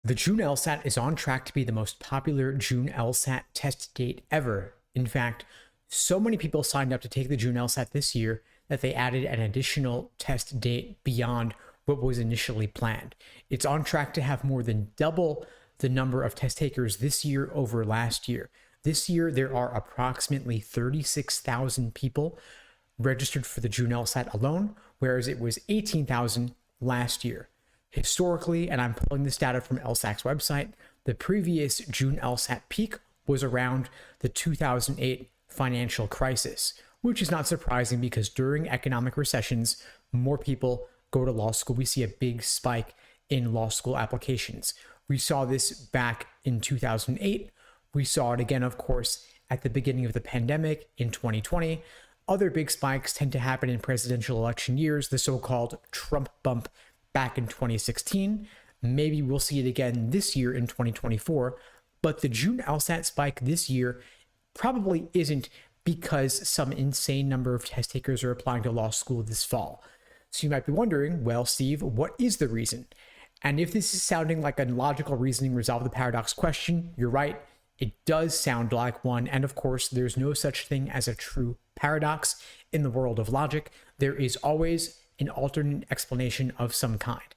The June LSAT is on track to be the most popular June LSAT test date ever. In fact, so many people signed up to take the June LSAT this year that they added an additional test date beyond what was initially planned. It's on track to have more than double the number of test takers this year over last year. This year, there are approximately 36,000 people registered for the June LSAT alone, whereas it was 18,000 last year. Historically, and I'm pulling this data from LSAC's website, the previous June LSAT peak was around the 2008 financial crisis, which is not surprising because during economic recessions, more people go to law school. We see a big spike in law school applications. We saw this back in 2008. We saw it again, of course, at the beginning of the pandemic in 2020. Other big spikes tend to happen in presidential election years, the so-called Trump bump back in 2016. Maybe we'll see it again this year in 2024. But the June LSAT spike this year probably isn't because some insane number of test takers are applying to law school this fall. So you might be wondering, well, Steve, what is the reason? And if this is sounding like a logical reasoning resolve the paradox question, you're right. It does sound like one. And of course, there's no such thing as a true paradox in the world of logic. There is always an alternate explanation of some kind.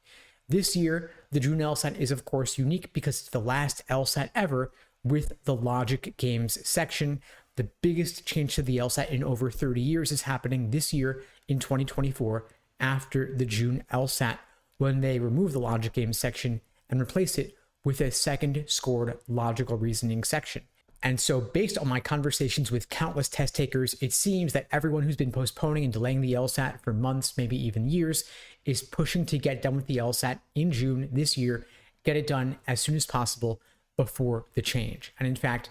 This year, the June LSAT is of course unique because it's the last LSAT ever with the logic games section. The biggest change to the LSAT in over 30 years is happening this year in 2024 after the June LSAT, when they remove the logic games section and replace it with a second scored logical reasoning section. And so based on my conversations with countless test takers, it seems that everyone who's been postponing and delaying the LSAT for months, maybe even years, is pushing to get done with the LSAT in June this year, get it done as soon as possible before the change. And in fact,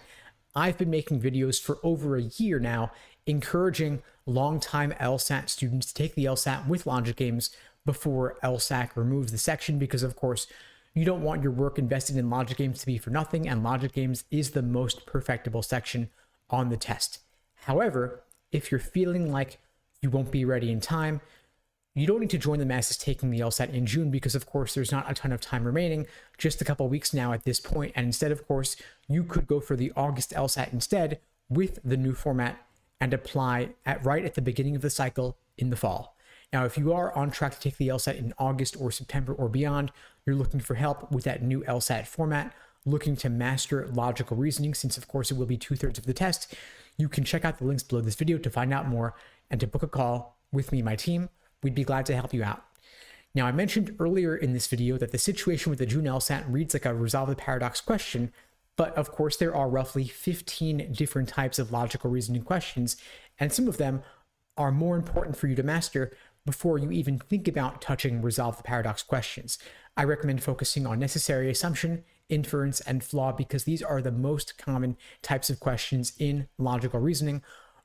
I've been making videos for over a year now, encouraging longtime LSAT students to take the LSAT with logic games before LSAC removes the section, because of course, you don't want your work invested in logic games to be for nothing, and logic games is the most perfectible section on the test. However, if you're feeling like you won't be ready in time, you don't need to join the masses taking the LSAT in June because, of course, there's not a ton of time remaining, just a couple weeks now at this point. And instead, of course, you could go for the August LSAT instead with the new format and apply right at the beginning of the cycle in the fall. Now, if you are on track to take the LSAT in August or September or beyond, you're looking for help with that new LSAT format, looking to master logical reasoning, since of course it will be 2/3 of the test, you can check out the links below this video to find out more and to book a call with me and my team. We'd be glad to help you out. Now, I mentioned earlier in this video that the situation with the June LSAT reads like a resolve the paradox question, but of course there are roughly 15 different types of logical reasoning questions, and some of them are more important for you to master before you even think about touching resolve the paradox questions. I recommend focusing on necessary assumption, inference, and flaw because these are the most common types of questions in logical reasoning.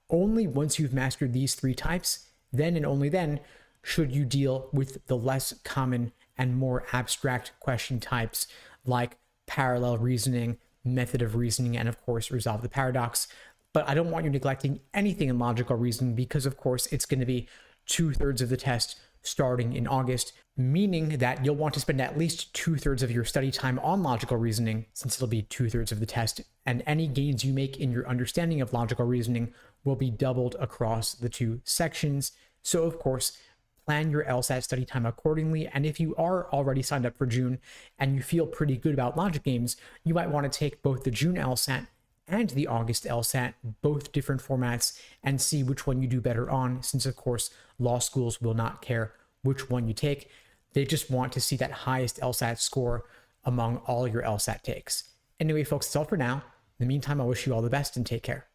Only once you've mastered these three types, then and only then should you deal with the less common and more abstract question types like parallel reasoning, method of reasoning, and of course, resolve the paradox. But I don't want you neglecting anything in logical reasoning because of course it's going to be 2/3 of the test starting in August, meaning that you'll want to spend at least 2/3 of your study time on logical reasoning, since it'll be 2/3 of the test, and any gains you make in your understanding of logical reasoning will be doubled across the two sections. So of course, plan your LSAT study time accordingly, and if you are already signed up for June and you feel pretty good about logic games, you might want to take both the June LSAT and the August LSAT, both different formats, and see which one you do better on, since of course law schools will not care which one you take. They just want to see that highest LSAT score among all your LSAT takes. Anyway, folks, that's all for now. In the meantime, I wish you all the best and take care.